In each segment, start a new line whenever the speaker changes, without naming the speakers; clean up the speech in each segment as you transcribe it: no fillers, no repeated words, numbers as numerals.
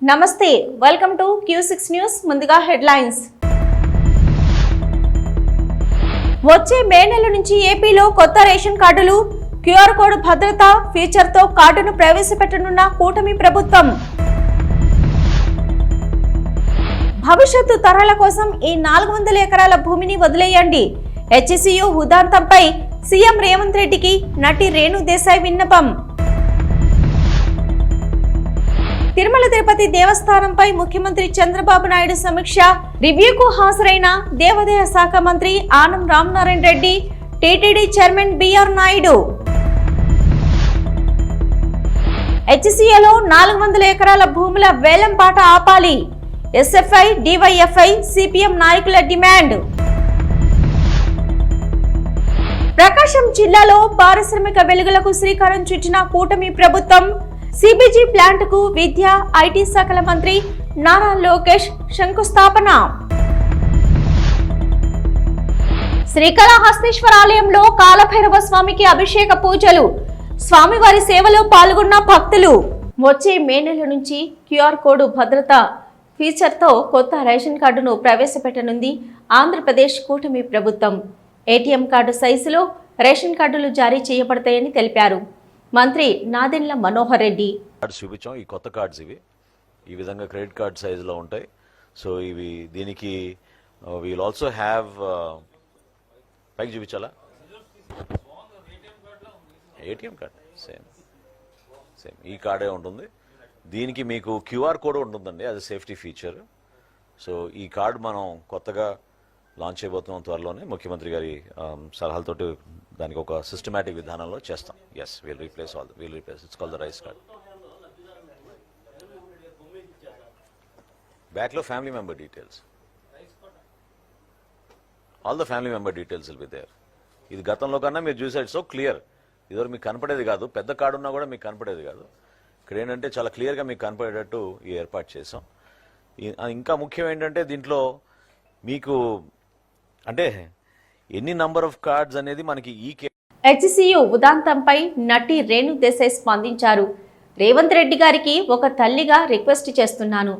నమస్తే, welcome to Q6 news. ముందుగా headlines. వచ్చే మే నెల నుంచి ఏపీలో కొత్త రేషన్ కార్డులు, క్యూఆర్ కోడ్ భద్రత ఫీచర్తో కార్డును ప్రవేశపెట్టనున్న కూటమి ప్రభుత్వం. భవిష్యత్తు తరాల కోసం ఈ 400 ఎకరాల భూమిని వదిలేయండి. HCU ఉదాంతంపై సీఎం రేవంత్ రెడ్డికి నటి రేణు దేశాయ్ విన్నపం. తిరుమల తిరుపతి దేవస్థానంపై ముఖ్యమంత్రి చంద్రబాబు నాయుడు సమీక్ష. రివ్యూకు హాజరైన దేవాదాయ శాఖ మంత్రి Anam Ramanarayana Reddy, TTD chairman BR Naidu. HCUలో 400 ఎకరాల భూముల వేలంపాట ఆపాలి. SFI, DYFI, CPM నాయకుల డిమాండ్. ప్రకాశం జిల్లాలో పారిశ్రామిక వెలుగులకు శ్రీకారం చుట్టిన కూటమి ప్రభుత్వం. CBG ప్లాంట్ కు విద్య, IT శాఖల మంత్రి నారా లోకేష్ శంకుస్థాపన. శ్రీకాళహస్తీశ్వర ఆలయంలో కాలభైరవ స్వామికి అభిషేక పూజలు. స్వామివారి సేవలో పాల్గొన్న భక్తులు. వచ్చే మే నెల నుంచి QR కోడ్ భద్రత ఫీచర్తో కొత్త రేషన్ కార్డును ప్రవేశపెట్టనుంది ఆంధ్రప్రదేశ్ కూటమి ప్రభుత్వం. ATM కార్డు సైజులో రేషన్ కార్డులు జారీ చేయబడతాయని తెలిపారు మంత్రి నాదెండ్ల మనోహర్ రెడ్డి.
కార్డ్స్ చూపించాం. ఈ కొత్త కార్డ్స్ ఇవి ఈ విధంగా క్రెడిట్ కార్డ్ సైజులో ఉంటాయి. సో ఇవి దీనికి వీల్ ఆల్సో హ్యావ్ పైకి చూపించాలా ATM కార్డ్ సేమ్ ఈ కార్డే ఉంటుంది. దీనికి మీకు QR కోడ్ ఉంటుందండి, అది సేఫ్టీ ఫీచర్. సో ఈ కార్డ్ మనం కొత్తగా లాంచ్ చేయబోతున్నాం త్వరలోనే. ముఖ్యమంత్రి గారి సలహాలతోటి దానికి ఒక సిస్టమేటిక్ విధానంలో చేస్తాం. Yes, we'll replace it's called the rice card. బ్యాక్లో family member details, all the family member details will be there. ఇది గతంలో కన్నా మీరు చూసారు, సో క్లియర్. ఇదివరకు మీకు కనపడేది కాదు, పెద్ద కార్డు ఉన్నా కూడా మీకు కనపడేది కాదు. ఇక్కడ ఏంటంటే చాలా క్లియర్గా మీకు కనపడేటట్టు ఈ ఏర్పాటు చేసాం. ఇంకా ముఖ్యం ఏంటంటే దీంట్లో మీకు అంటే ఎన్ని నంబర్ ఆఫ్ కార్డ్స్ అనేది మనకి
HCU ఉదాంతంపై నటి రేణు దేశాయ్ స్పందించారు. రేవంత్ రెడ్డి గారికి ఒక తల్లిగా రిక్వెస్ట్ చేస్తున్నాను.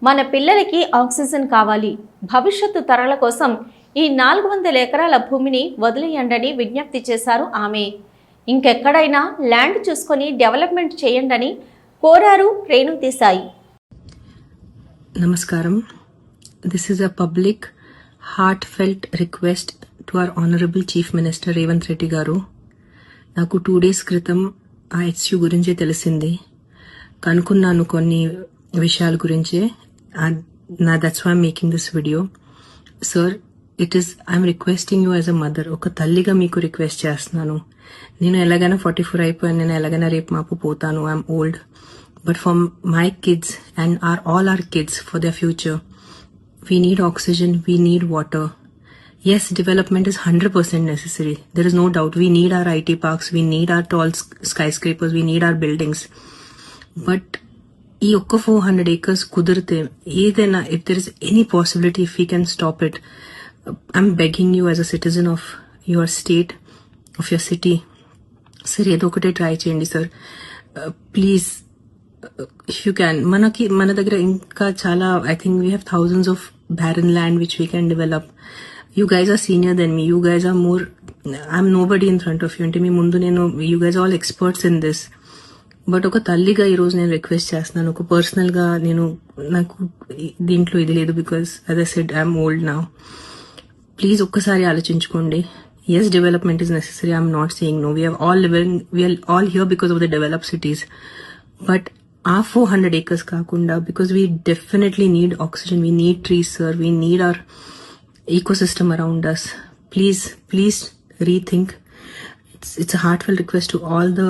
మన పిల్లలకి ఆక్సిజన్ కావాలి. భవిష్యత్తు తరాల కోసం ఈ 400 ఎకరాల భూమిని వదిలేయండని విజ్ఞప్తి చేశారు ఆమె. ఇంకెక్కడైనా ల్యాండ్ చూసుకొని డెవలప్మెంట్ చేయండని కోరారు రేణు దేశాయ్.
నమస్కారం. This is a public heartfelt request to our honorable chief minister Revanth Reddy గారు. నాకు 2 days క్రితం ఆ HCU గురించి తెలిసింది. కనుక్కున్నాను కొన్ని విషయాల గురించి. That's why I'm making this video. Sir, I'm requesting you as a mother. ఒక తల్లిగా మీకు రిక్వెస్ట్ చేస్తున్నాను. నేను ఎలాగైనా 44 అయిపోయాను. నేను ఎలాగైనా రేపు మాపు పోతాను. I'm old. But for my kids and all our kids, for their future, we need oxygen, we need water. Yes, development is 100% necessary. There is no doubt. We need our IT parks, we need our tall skyscrapers, we need our buildings. But ee okka 400 acres kudirte edena, if there is any possibility, if we can stop it, I'm begging you as a citizen of your state, of your city. Sir, edo okate try cheyandi sir. Please, if you can. Mana దగ్గర ఇంకా చాలా, I think we have thousands of barren land which we can develop. You guys are senior than me. You guys are more, I'm nobody in front of you. అంటే మీ ముందు నేను, you guys are all experts in this. But ఒక తల్లిగా ఈరోజు నేను request చేస్తున్నాను. ఒక personal గా నాకు దీంట్లో ఇది లేదు, because as I said, I'm old now. Please ఒక్కసారి ఆలోచించుకోండి. Yes, development is necessary. I'm not saying no. We are all here because of the developed cities. But our 400 acres kakunda, because we definitely need oxygen, we need trees, sir, we need our ecosystem around us. Please rethink. It's a heartfelt request to all the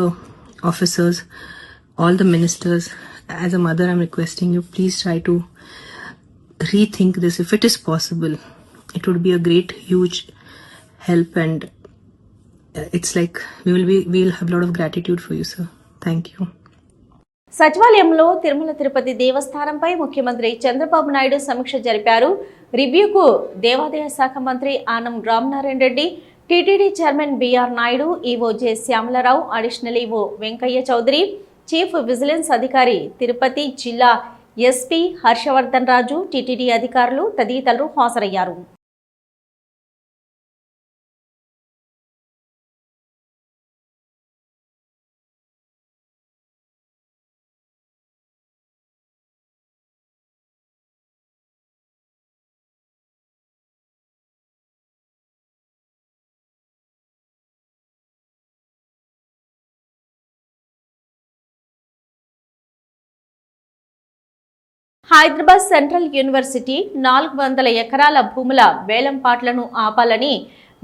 officers, all the ministers. As a mother, I'm requesting you, please try to rethink this. If it is possible, it would be a great huge help, and it's like we'll have a lot of gratitude for you, sir. Thank you.
సచివాలయంలో తిరుమల తిరుపతి దేవస్థానంపై ముఖ్యమంత్రి చంద్రబాబు నాయుడు సమీక్ష జరిపారు. రివ్యూకు దేవాదాయ శాఖ మంత్రి Anam Ramanarayana Reddy, TTD chairman BR Naidu, EO J Shyamala Rao, additional EO Venkaiah Chowdary, chief vigilance అధికారి తిరుపతి జిల్లా SP Harshavardhan రాజు, TTD అధికారులు తదితరులు హాజరయ్యారు. హైదరాబాద్ సెంట్రల్ యూనివర్సిటీ 400 ఎకరాల భూముల వేలంపాట్లను ఆపాలని,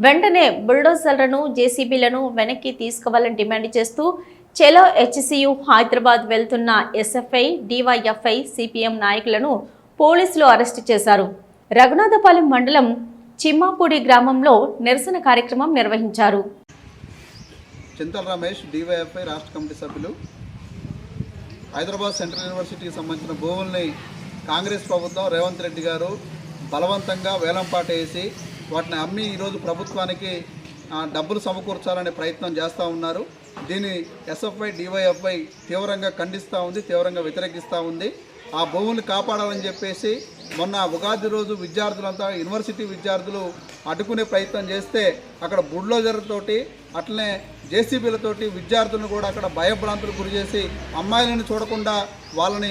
వెంటనే బుల్డోజర్లను, జేసీబీలను వెనక్కి తీసుకోవాలని డిమాండ్ చేస్తూ చెలో హెచ్సియు హైదరాబాద్ వెళ్తున్న ఎస్ఎఫ్ఐ, డివైఎఫ్ఐ, సిపిఎం నాయకులను పోలీసులు అరెస్టు చేశారు. రఘునాథపాలెం మండలం చిమ్మాపూడి గ్రామంలో నిరసన కార్యక్రమం నిర్వహించారు.
చింతల రమేష్, డివైఎఫ్ఐ రాష్ట్ర కమిటీ సభ్యులు. హైదరాబాద్ సెంట్రల్ యూనివర్సిటీకి సంబంధించిన భూముల్ని కాంగ్రెస్ ప్రభుత్వం రేవంత్ రెడ్డి గారు బలవంతంగా వేలంపాట వేసి వాటిని అమ్మి ఈరోజు ప్రభుత్వానికి డబ్బులు సమకూర్చాలనే ప్రయత్నం చేస్తూ ఉన్నారు. దీన్ని ఎస్ఎఫ్ఐ, డివైఎఫ్ఐ తీవ్రంగా ఖండిస్తూ ఉంది, తీవ్రంగా వ్యతిరేకిస్తూ ఉంది. ఆ భూముల్ని కాపాడాలని చెప్పేసి మొన్న ఉగాది రోజు విద్యార్థులంతా, యూనివర్సిటీ విద్యార్థులు అడ్డుకునే ప్రయత్నం చేస్తే అక్కడ బుల్డోజర్ తోటి అట్లనే జేసీబీలతోటి విద్యార్థులను కూడా అక్కడ భయభ్రాంతులకు గురి చేసి అమ్మాయిలను చూడకుండా వాళ్ళని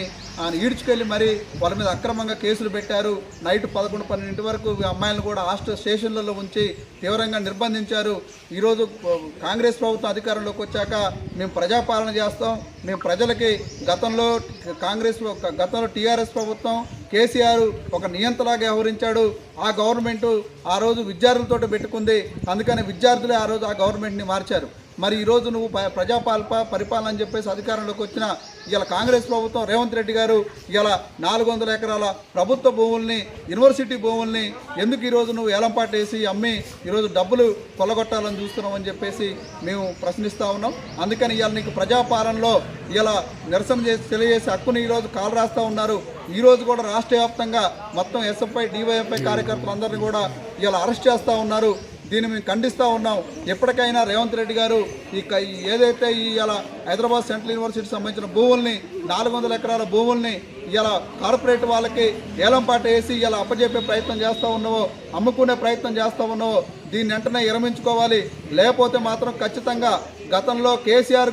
ఈడ్చుకెళ్ళి మరి వాళ్ళ మీద అక్రమంగా కేసులు పెట్టారు. నైట్ 11-12 వరకు అమ్మాయిలను కూడా హాస్టల్ స్టేషన్లలో ఉంచి తీవ్రంగా నిర్బంధించారు. ఈరోజు కాంగ్రెస్ ప్రభుత్వం అధికారంలోకి వచ్చాక మేము ప్రజాపాలన చేస్తాం, మేము ప్రజలకి గతంలో టీఆర్ఎస్ ప్రభుత్వం కేసీఆర్ ఒక నియంతలాగా వ్యవహరించాడు. ఆ గవర్నమెంట్ ఆ రోజు విద్యార్థులతో పెట్టుకుంది, అందుకని విద్యార్థులే ఆ రోజు ఆ గవర్నమెంట్ని మార్చారు. మరి ఈరోజు నువ్వు పరిపాలన అని చెప్పేసి అధికారంలోకి వచ్చిన ఇలా కాంగ్రెస్ ప్రభుత్వం రేవంత్ రెడ్డి గారు ఇలా 400 ఎకరాల ప్రభుత్వ భూముల్ని, యూనివర్సిటీ భూముల్ని ఎందుకు ఈరోజు నువ్వు ఏలంపాటు వేసి అమ్మి ఈరోజు డబ్బులు కొల్లగొట్టాలని చూస్తున్నావు అని చెప్పేసి మేము ప్రశ్నిస్తూ ఉన్నాం. అందుకని ఇవాళ నీకు ప్రజాపాలనలో ఇలా నిరసన తెలియజేసి హక్కుని ఈరోజు కాలు రాస్తూ ఉన్నారు. ఈరోజు కూడా రాష్ట్ర వ్యాప్తంగా మొత్తం ఎస్ఎఫ్ఐ, డివైఎఫ్ఐ కార్యకర్తలందరినీ కూడా ఇలా అరెస్ట్ చేస్తూ ఉన్నారు. దీన్ని మేము ఖండిస్తూ ఉన్నాం. ఎప్పటికైనా రేవంత్ రెడ్డి గారు ఏదైతే ఇలా హైదరాబాద్ సెంట్రల్ యూనివర్సిటీకి సంబంధించిన భూముల్ని 400 ఎకరాల భూముల్ని ఇలా కార్పొరేట్ వాళ్ళకి ఏలంపాట వేసి ఇలా అప్పజెప్పే ప్రయత్నం చేస్తూ ఉన్నావో, అమ్ముకునే ప్రయత్నం చేస్తూ ఉన్నావో దీన్ని వెంటనే విరమించుకోవాలి. లేకపోతే మాత్రం ఖచ్చితంగా గతంలో కేసీఆర్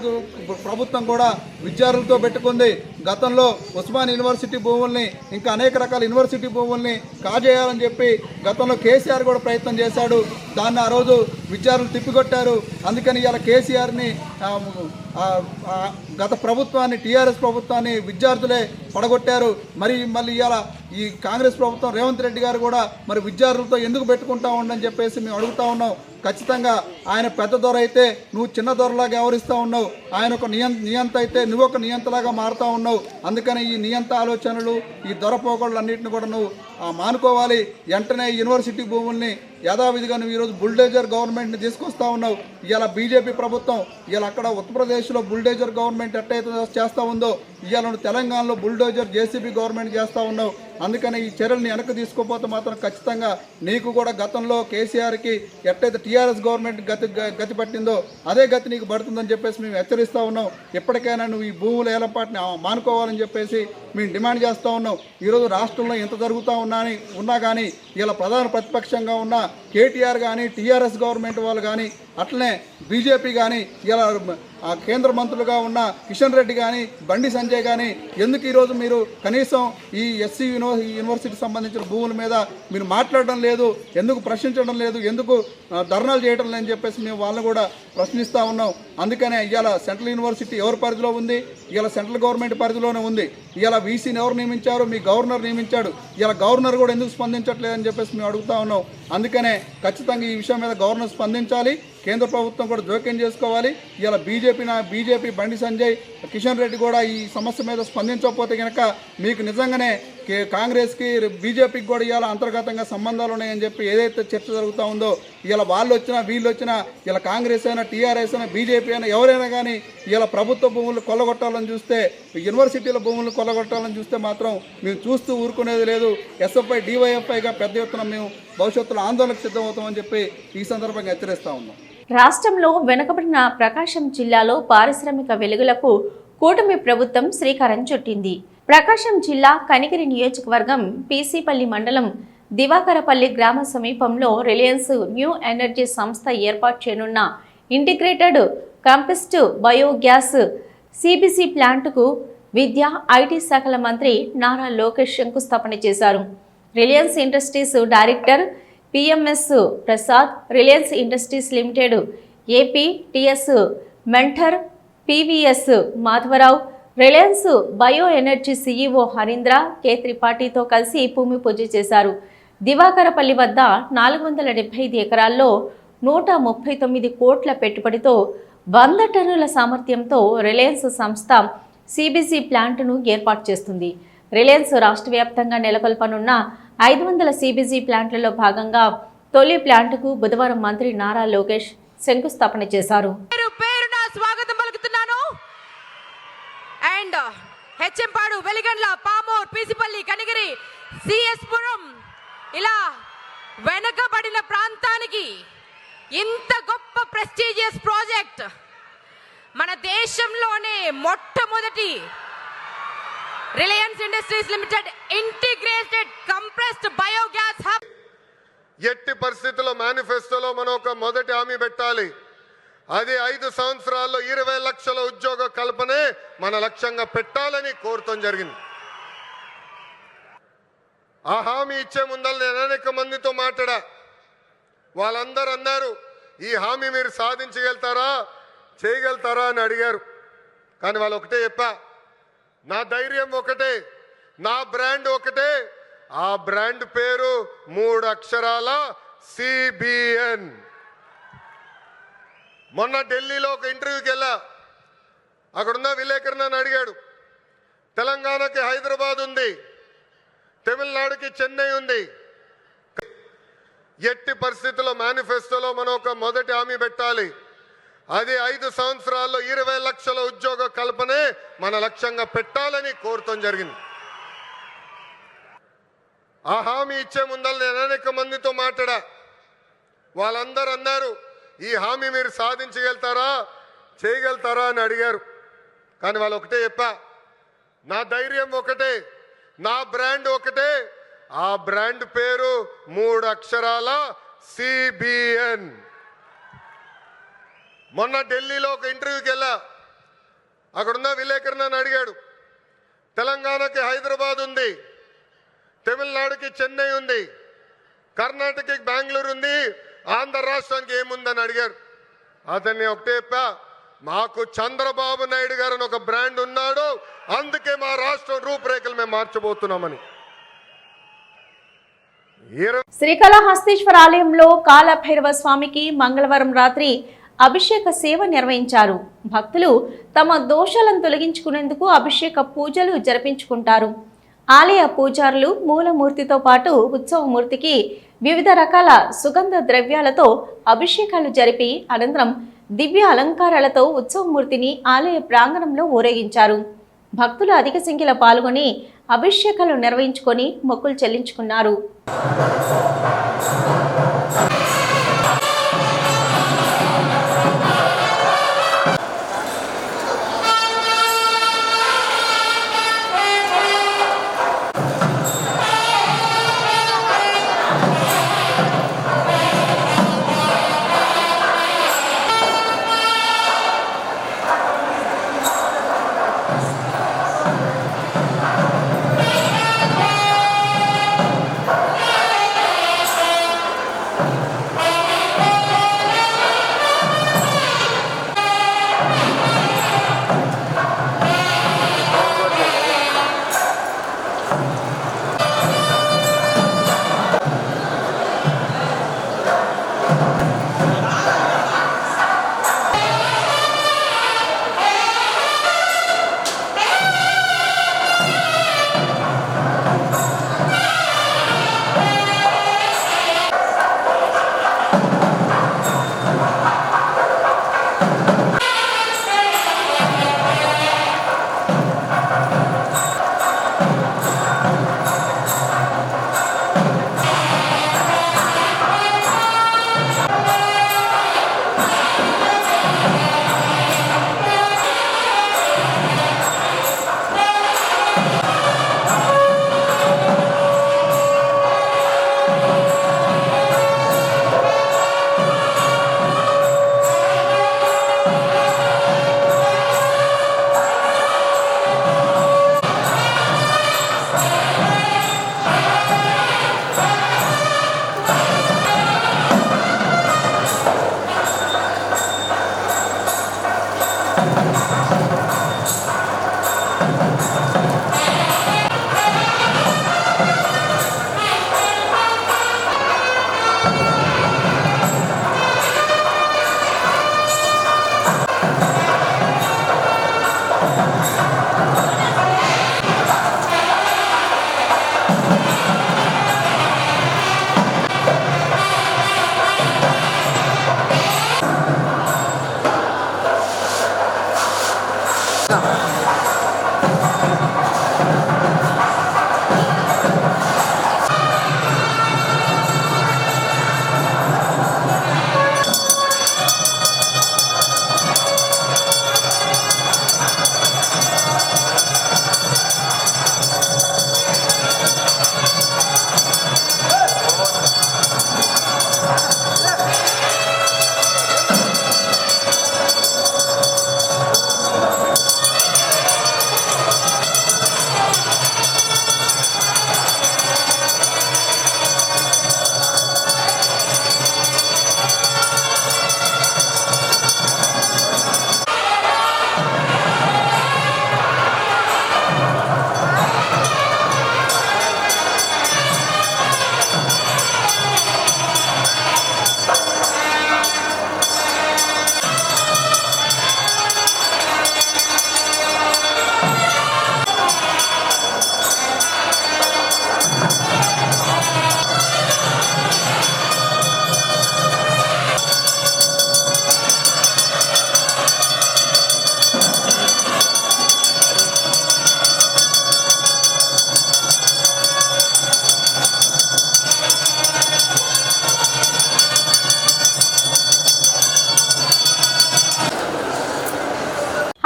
ప్రభుత్వం కూడా విద్యార్థులతో పెట్టుకుంది. గతంలో ఉస్మాన్ యూనివర్సిటీ భూముల్ని, ఇంకా అనేక రకాల యూనివర్సిటీ భూముల్ని కాజేయాలని చెప్పి గతంలో కేసీఆర్ కూడా ప్రయత్నం చేశాడు. దాన్ని ఆ రోజు విద్యార్థులు తిప్పికొట్టారు. అందుకని ఇలా కేసీఆర్ని గత ప్రభుత్వాన్ని, టీఆర్ఎస్ ప్రభుత్వాన్ని విద్యార్థులే పడగొట్టారు. మళ్ళీ ఇవాళ ఈ కాంగ్రెస్ ప్రభుత్వం రేవంత్ రెడ్డి గారు కూడా మరి విద్యార్థులతో ఎందుకు పెట్టుకుంటా ఉండని చెప్పేసి మేము అడుగుతూ ఉన్నాం. ఖచ్చితంగా ఆయన పెద్ద దొర అయితే నువ్వు చిన్న దొరలాగా వ్యవహరిస్తూ ఉన్నావు. ఆయన ఒక నియంత అయితే నువ్వు ఒక నియంతలాగా మారుతూ ఉన్నావు. అందుకని ఈ నియంత ఆలోచనలు, ఈ దొర పోగొళ్ళన్నింటిని కూడా నువ్వు మానుకోవాలి. వెంటనే యూనివర్సిటీ భూముల్ని యథావిధిగా నువ్వు ఈరోజు బుల్డేజర్ గవర్నమెంట్ని తీసుకొస్తా ఉన్నావు. ఇలా బీజేపీ ప్రభుత్వం ఇలా అక్కడ ఉత్తరప్రదేశ్లో బుల్డేజర్ గవర్నమెంట్ ఎట్టయితే చేస్తూ ఉందో ఇవాళ నువ్వు తెలంగాణలో బుల్డోజర్ జేసీబీ గవర్నమెంట్ చేస్తూ ఉన్నావు. అందుకని ఈ చర్యలను వెనక్కి తీసుకోకపోతే మాత్రం ఖచ్చితంగా నీకు కూడా గతంలో కేసీఆర్కి ఎట్టయితే టీఆర్ఎస్ గవర్నమెంట్ గతి పట్టిందో అదే గతి నీకు పడుతుందని చెప్పేసి మేము హెచ్చరిస్తూ ఉన్నాం. ఎప్పటికైనా నువ్వు ఈ భూముల ఏలపాటిని మానుకోవాలని చెప్పేసి మేము డిమాండ్ చేస్తూ ఉన్నాం. ఈరోజు రాష్ట్రంలో ఎంత జరుగుతూ ఉన్నా కానీ ఇలా ప్రధాన ప్రతిపక్షంగా ఉన్న కేటీఆర్ కానీ, టీఆర్ఎస్ గవర్నమెంట్ వాళ్ళు కానీ, అట్లనే బీజేపీ కానీ, ఇలా కేంద్ర మంత్రులుగా ఉన్న కిషన్ రెడ్డి కానీ, బండి సంజయ్ కానీ ఎందుకు ఈరోజు మీరు కనీసం ఈ ఎస్సీ యూనివర్సిటీకి సంబంధించిన భూముల మీద మీరు మాట్లాడడం లేదు, ఎందుకు ప్రశ్నించడం లేదు, ఎందుకు ధర్నాలు చేయడం లేదని చెప్పేసి మేము వాళ్ళని కూడా ప్రశ్నిస్తూ ఉన్నాం. అందుకనే ఇవాళ సెంట్రల్ యూనివర్సిటీ ఎవరి పరిధిలో ఉంది? ఇవాళ సెంట్రల్ గవర్నమెంట్ పరిధిలోనే ఉంది. ఇవాళ వీసీని ఎవరు నియమించారు? మీ గవర్నర్ నియమించాడు. ఇలా గవర్నర్ కూడా ఎందుకు స్పందించట్లేదని చెప్పేసి మేము అడుగుతా ఉన్నాం. అందుకనే ఖచ్చితంగా ఈ విషయం మీద గవర్నర్ స్పందించాలి. కేంద్ర ప్రభుత్వం కూడా జోక్యం చేసుకోవాలి. ఇలా బీజేపీ బండి సంజయ్, కిషన్ రెడ్డి కూడా ఈ సమస్య మీద స్పందించకపోతే కనుక మీకు నిజంగానే కాంగ్రెస్కి, బీజేపీకి కూడా ఇవాళ అంతర్గతంగా సంబంధాలు ఉన్నాయని చెప్పి ఏదైతే చర్చ జరుగుతూ ఉందో ఇలా వాళ్ళు వచ్చినా వీళ్ళు వచ్చినా ఇలా కాంగ్రెస్ అయినా, టీఆర్ఎస్ అయినా, బీజేపీ అయినా ఎవరైనా కానీ ఇలా ప్రభుత్వ భూములు కొల్లగొట్టాలని చూస్తే, యూనివర్సిటీల భూములు కొల్లగొట్టాలని చూస్తే మాత్రం మేము చూస్తూ ఊరుకునేది లేదు. ఎస్ఎఫ్ఐ, డివైఎఫ్ఐగా పెద్ద ఎత్తున మేము భవిష్యత్తులో ఆందోళనకు సిద్ధమవుతామని చెప్పి ఈ సందర్భంగా హెచ్చరిస్తూ ఉన్నాం.
రాష్ట్రంలో వెనుకబడిన ప్రకాశం జిల్లాలో పారిశ్రామిక వెలుగులకు కూటమి ప్రభుత్వం శ్రీకారం చుట్టింది. ప్రకాశం జిల్లా కనిగిరి నియోజకవర్గం పీసీపల్లి మండలం దివాకరపల్లి గ్రామ సమీపంలో రిలయన్స్ న్యూ ఎనర్జీ సంస్థ ఏర్పాటు చేయనున్న ఇంటిగ్రేటెడ్ కంపోస్ట్ బయోగ్యాస్ సిబిసి ప్లాంట్కు విద్యా ఐటీ శాఖల మంత్రి నారా లోకేష్ శంకుస్థాపన చేశారు. Reliance Industries director PMS Prasad, Reliance Industries Limited AP TS mentor PVS Madhavarao, Reliance bio energy CEO Harindra K త్రిపాఠితో కలిసి భూమి పూజ చేశారు. దివాకరపల్లి వద్ద 475 ఎకరాల్లో 139 కోట్ల పెట్టుబడితో 100 టన్నుల సామర్థ్యంతో రిలయన్స్ సంస్థ సిబిసి ప్లాంట్ను ఏర్పాటు చేస్తుంది. రిలయన్స్ రాష్ట్ర వ్యాప్తంగా నెలకొల్పనున్న 500 సిబిసి ప్లాంట్లలో భాగంగా తొలి ప్లాంట్కు బుధవారం మంత్రి నారా లోకేష్ శంకుస్థాపన చేశారు.
స్వాగతం పలుకుతున్నాను. అండ్ హెచ్ఎంపాడు, వెలిగండ్ల, పామూర్, పీసిపల్లి, కనిగిరి, సిఎస్ పురం ఇలా వెనకబడిన ప్రాంతానికి ఇంత గొప్ప ప్రెస్టీజియస్ ప్రాజెక్ట్, మన దేశంలోనే మొట్టమొదటి Reliance Industries limited integrated compressed biogas hub.
ఎట్టి పరిస్థితుల్లో మేనిఫెస్టోలో మనం ఒక మొదటి హామీ పెట్టాలి. అది 5 సంవత్సరాల్లో 20 లక్షల ఉద్యోగ కల్పనే మన లక్ష్యంగా పెట్టాలని కోరటం జరిగింది. ఆ హామీ ఇచ్చే ముందర నేను అనేక మందితో మాట్లాడా. వాళ్ళందరూ అన్నారు, ఈ హామీ మీరు సాధించగలుగుతారా, చేయగలుగుతారా అని అడిగారు. కానీ వాళ్ళు ఒకటే చెప్పా, నా ధైర్యం ఒకటే, నా బ్రాండ్ ఒకటే, ఆ బ్రాండ్ పేరు 3 అక్షరాల సిబిఎన్. మొన్న ఢిల్లీలో ఒక ఇంటర్వ్యూకి వెళ్ళా. అక్కడున్న విలేకరు నన్ను అడిగాడు, తెలంగాణకి హైదరాబాద్ ఉంది, తమిళనాడుకి చెన్నై ఉంది, ఎట్టి పరిస్థితుల్లో మేనిఫెస్టోలో మనం ఒక మొదటి హామీ పెట్టాలి. అది 5 సంవత్సరాల్లో 20 లక్షల ఉద్యోగ కల్పనే మన లక్ష్యంగా పెట్టాలని కోరటం జరిగింది. ఆ హామీ ఇచ్చే ముందర నేను అనేక మందితో మాట్లాడా. వాళ్ళందరూ అన్నారు, ఈ హామీ మీరు సాధించగలుగుతారా, చేయగలుగుతారా అని అడిగారు. కానీ వాళ్ళు ఒకటే చెప్పా, నా ధైర్యం ఒకటే, నా బ్రాండ్ ఒకటే, ఆ బ్రాండ్ పేరు 3 అక్షరాల సిబిఎన్. మొన్న ఢిల్లీలో ఒక ఇంటర్వ్యూకి వెళ్ళా. అక్కడున్న విలేకరు నన్ను అడిగాడు, తెలంగాణకి హైదరాబాద్ ఉంది, తమిళనాడుకి చెన్నై ఉంది, కర్ణాటకకి బెంగళూరు ఉంది, ఆంధ్ర రాష్ట్రానికి ఏముందని అడిగారు. అతన్ని ఒకటే చెప్పా, మాకు చంద్రబాబు నాయుడు గారు అని ఒక బ్రాండ్ ఉన్నాడు, అందుకే మా రాష్ట్రం రూపురేఖలు మేము మార్చబోతున్నామని.
శ్రీకాళహస్తీశ్వర ఆలయంలో కాలభైరవ స్వామికి మంగళవారం రాత్రి అభిషేక సేవ నిర్వహించారు. భక్తులు తమ దోషాలను తొలగించుకునేందుకు అభిషేక పూజలు జరిపించుకుంటారు. ఆలయ పూజారులు మూలమూర్తితో పాటు ఉత్సవమూర్తికి వివిధ రకాల సుగంధ ద్రవ్యాలతో అభిషేకాలు జరిపి అనంతరం దివ్య అలంకారాలతో ఉత్సవమూర్తిని ఆలయ ప్రాంగణంలో ఊరేగించారు. భక్తులు అధిక సంఖ్యలో పాల్గొని అభిషేకాలు నిర్వహించుకొని మొక్కులు చెల్లించుకున్నారు.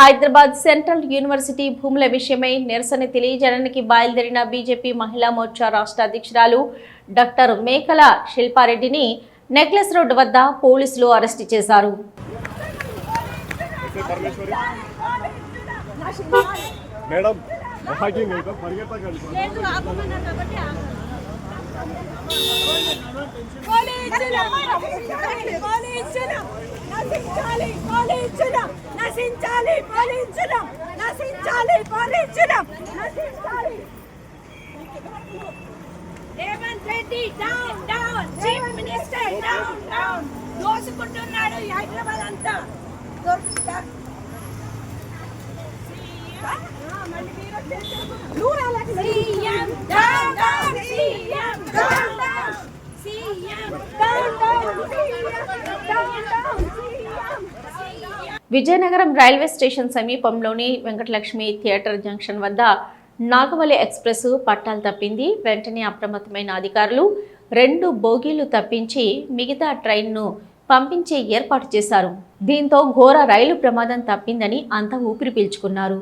హైదరాబాద్ సెంట్రల్ యూనివర్సిటీ భూముల విషయమై నిరసన తెలియజేయడానికి బయలుదేరిన బీజేపీ మహిళా మోర్చా రాష్ట్ర అధ్యక్షురాలు డాక్టర్ మేకల శిల్పారెడ్డిని నెక్లెస్ రోడ్ వద్ద పోలీసులు అరెస్టు చేశారు.
Revanth Reddy down down, chief minister down down, దోసుకుంటున్నాడు హైదరాబాద్ అంతా. CM down down, CM down down, CM down down, CM down down, CM.
Vizianagaram railway station సమీపంలోని వెంకటలక్ష్మి థియేటర్ జంక్షన్ వద్ద నాగవల్లి ఎక్స్ప్రెస్ పట్టాలు తప్పింది. వెంటనే అప్రమత్తమైన అధికారులు 2 బోగీలు తప్పించి మిగతా ట్రైన్ను పంపించే ఏర్పాటు చేశారు. దీంతో ఘోర రైలు ప్రమాదం తప్పిందని అంతా ఊపిరి పీల్చుకున్నారు.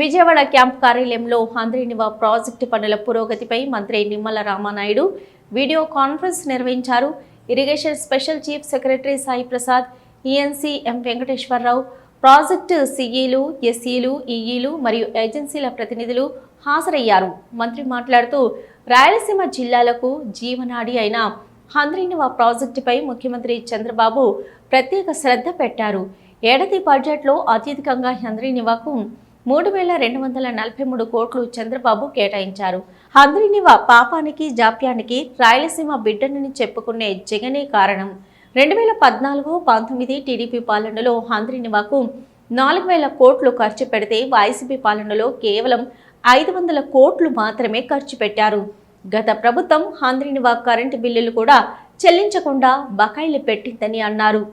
విజయవాడ క్యాంప్ కార్యాలయంలో హంద్రీనివా ప్రాజెక్టు పనుల పురోగతిపై మంత్రి నిమ్మల రామానాయుడు వీడియో కాన్ఫరెన్స్ నిర్వహించారు. Irrigation special chief secretary Sai Prasad, ENC M Venkateswararao, project సిఈలు, ఎస్ఈలు, ఈఈలు మరియు ఏజెన్సీల ప్రతినిధులు హాజరయ్యారు. మంత్రి మాట్లాడుతూ రాయలసీమ జిల్లాలకు జీవనాడి అయిన హంద్రీనివా ప్రాజెక్టుపై ముఖ్యమంత్రి చంద్రబాబు ప్రత్యేక శ్రద్ధ పెట్టారు. ఏడాది బడ్జెట్లో అత్యధికంగా హంద్రీనివాకు 3,243 కోట్లు చంద్రబాబు కేటాయించారు. హంద్రీనివా పాపానికి జాప్యానికి రాయలసీమ బిడ్డనని చెప్పుకునే జగనే కారణం. 2014-19 టీడీపీ పాలనలో హంద్రీనివాకు 4,000 కోట్లు ఖర్చు పెడితే వైసీపీ పాలనలో కేవలం 500 కోట్లు మాత్రమే ఖర్చు పెట్టారు. గత ప్రభుత్వం హంద్రీనివా కరెంటు బిల్లులు కూడా చెల్లించకుండా బకాయిలు పెట్టిందని అన్నారు.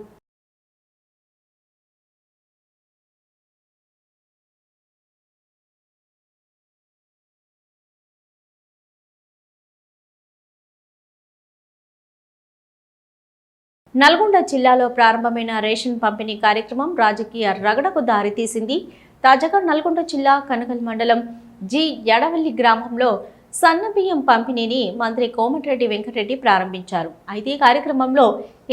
నల్గొండ జిల్లాలో ప్రారంభమైన రేషన్ పంపిణీ కార్యక్రమం రాజకీయ రగడకు దారితీసింది. తాజాగా నల్గొండ జిల్లా కనకల్ మండలం జి యడవల్లి గ్రామంలో సన్నబియ్యం పంపిణీని మంత్రి కోమటిరెడ్డి వెంకటరెడ్డి ప్రారంభించారు. అయితే ఈ కార్యక్రమంలో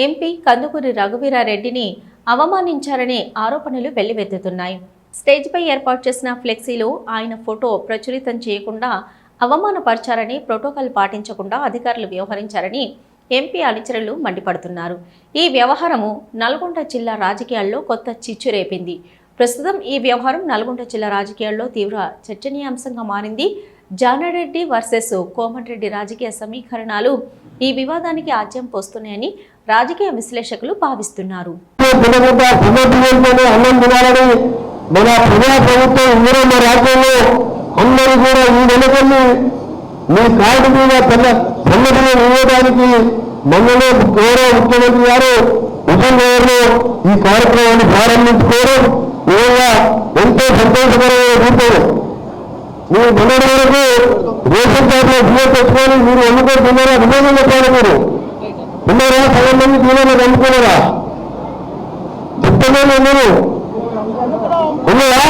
ఎంపీ కందుకూరి రఘువీరారెడ్డిని అవమానించారనే ఆరోపణలు వెల్లువెత్తుతున్నాయి. స్టేజ్పై ఏర్పాటు చేసిన ఫ్లెక్సీలో ఆయన ఫోటో ప్రచురితం చేయకుండా అవమానపరిచారని, ప్రోటోకాల్ పాటించకుండా అధికారులు వ్యవహరించారని ఎంపీ అనుచరులు మండిపడుతున్నారు. ఈ వ్యవహారము నల్గొండ జిల్లా రాజకీయాల్లో కొత్త చిచ్చు రేపింది. ప్రస్తుతం ఈ వ్యవహారం నల్గొండ జిల్లా రాజకీయాల్లో తీవ్ర చర్చనీయాంశంగా మారింది. జానారెడ్డి వర్సెస్ కోమటిరెడ్డి రాజకీయ సమీకరణాలు ఈ వివాదానికి ఆజ్యం పోస్తున్నాయని రాజకీయ విశ్లేషకులు భావిస్తున్నారు.
మన ప్రజా ప్రభుత్వం ఇందులో మన రాజ్యంలో అందరూ కూడా ఈ నెలకొల్లి మీ కార్డు మీద సన్నదిన ఇవ్వడానికి మనలో గౌరవ ముఖ్యమంత్రి గారు హుజూర్నగర్లో ఈ కార్యక్రమాన్ని ప్రారంభించుకోవడం నిజంగా ఎంతో సంతోషకరమైన రూపం. మీరు మొన్నటి వరకు రేషన్ కార్డులో బియ్య తెచ్చుకొని మీరు ఎన్నుకొని తిన్నారా? విజయం చెప్పారు. మీరు తిన్నారా? సగం మంది దీనిలో ఎన్నుకున్నారా? చెప్తానే మీరు ఉన్నాయా?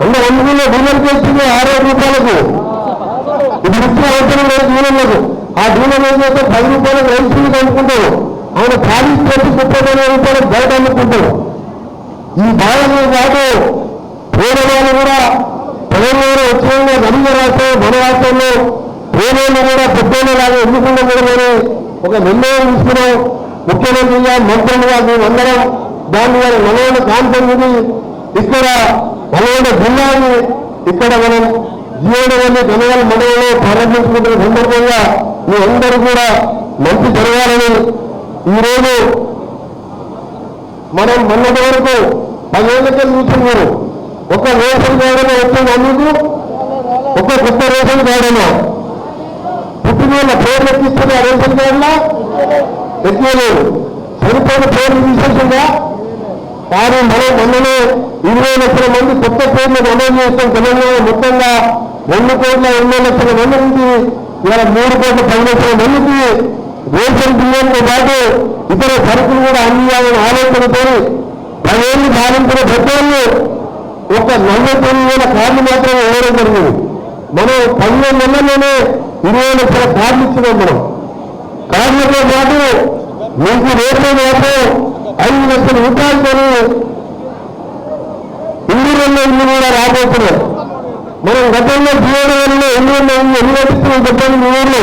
అందరూ అందుకున్న డీలర్కి వచ్చింది 6 రూపాయలకు. ఇప్పుడు ఇచ్చిన అవసరం లేదు డీలర్లకు. ఆ డీలర్ ఏం చేస్తే 10 రూపాయలకు రైతులకు అమ్ముకుంటారు. ఆయన ఖాళీ చేసి 30 రూపాయలకు బయట అమ్ముకుంటారు. ఈ భాగంలో పాటు పేదవాళ్ళు కూడా తెలంగాణ వచ్చిన గరీబ రాష్ట్రం మన రాష్ట్రంలో పేదోళ్ళు కూడా పెద్దోళ్ళలాగా ఎన్నుకుంటామని ఒక నిర్ణయం తీసుకున్నాం. ముఖ్యమంత్రిగా మంత్రులుగా మేమందరం దాన్ని వాళ్ళ నల్గొండ కాన్ఫరెన్స్ ఇక్కడ నల్గొండ జిల్లాని ఇక్కడ మనం జీవనవల్లి గనగల మండలంలో ప్రారంభించుకుంటున్న సందర్భంగా మీ అందరూ కూడా మంచి జరగాలని ఈరోజు మనం మొన్నటి వరకు 10 ఏళ్ళకే చూస్తున్నారు. ఒక రేషన్ కార్డులో వచ్చింది అందుకు ఒక కొత్త రేషన్ కార్డులో పుట్టిన పేర్లు ఎక్కిస్తున్న రేషన్ కార్డులో ఎక్కలేదు. చనిపోయిన పేర్లు తీసేసిందా? కానీ మనం మొన్ననే 20 లక్షల మంది కొత్త పేర్లు నమోదు చేస్తాం. తెలంగాణ మొత్తంగా 2,80 లక్షల మంది నుంచి ఇలా 3,10 లక్షల మందికి రేషన్ బియ్యంతో పాటు ఇతర సరుకులు కూడా అందియాలని ఆలోచనతో 10 ఏళ్ళు సాధించిన పెద్దలు ఒక 49,000 కార్డు మాత్రమే ఇవ్వడం జరిగింది. మనం 15 నెలల్లోనే 20 లక్షల కార్డు ఇచ్చినాం. మనం కార్డులతో పాటు మీకు రేషన్ మాత్రం 5 లక్షల రూపాయలతో ఇల్లు కూడా రాబోతున్నాం. మనం గతంలో జీవనవల్లిలో ఎన్ని నటిస్తున్నాం చెప్పండి. మీ ఊర్లో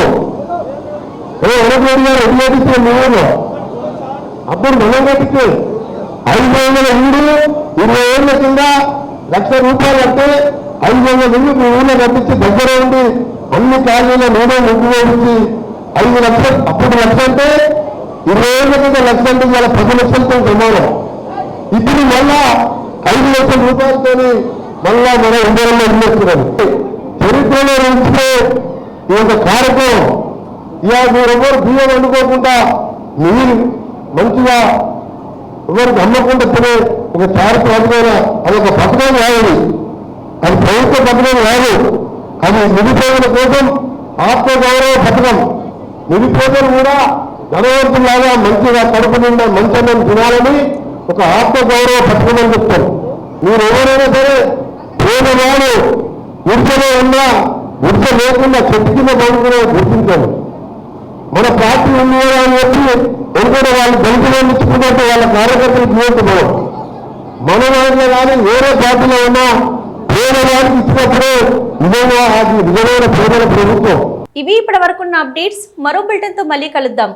గారు ఎన్ని నటిస్తున్నాం మీ ఊర్లో? అప్పుడు మనం కట్టించే 500 ఇల్లు 20 ఏళ్ల కింద 1,00,000 రూపాయలు అంటే 500 ఇల్లు మీ ఊళ్ళో కట్టించి దగ్గర ఉండి అన్ని కాలనీలో నేనే ముగ్గు వేయించి 5 లక్షలు. అప్పుడు 1,00,000 అంటే 20 ఏళ్ల కింద 1,00,000 అంటే ఇలా 10 లక్షలతో సమానం. ఇప్పుడు మళ్ళా 5 లక్షల రూపాయలతో మళ్ళా మన ఇండియాలో ఇల్లేస్తున్నాం. చరిత్రలో ఉంచితే ఈ యొక్క కార్యక్రమం ఇక మీరెవరు బియ్యం వండుకోకుండా మీరు మంచిగా ఎవరికి అమ్మకుండా తినే ఒక చారిత్రకమైన అదొక పథకం కాదు. అది ప్రభుత్వ పథకం కాదు. అది నిరుపేదల కోసం ఆత్మగౌరవ పథకం. నిరుపేదలు కూడా ధనవంతులాగా మంచిగా కడుపు నిండా మంచి తినాలని ఒక ఆత్మగౌరవ పథకం అని చెప్తారు. మీరు ఎవరైనా సరే పేదవాడు గుర్తలో ఉన్నా గుర్త లేకుండా చెట్టు కింద పడుకునే గుర్తించాలి. మన పార్టీ ఉంది అని చెప్పి ఎందుకంటే వాళ్ళు దళితులు ఇచ్చుకున్నట్టు వాళ్ళ కార్యకర్తలు జీవితం మన దాంట్లో కానీ వేరే పార్టీలో ఉన్నా పేదవాడికి ఇచ్చినప్పుడే నిజంగా అది నిజమైన పేదల ప్రభుత్వం.
ఇవి ఇప్పటి వరకున్న అప్డేట్స్. మరో బులెటిన్తో మళ్ళీ కలుద్దాం.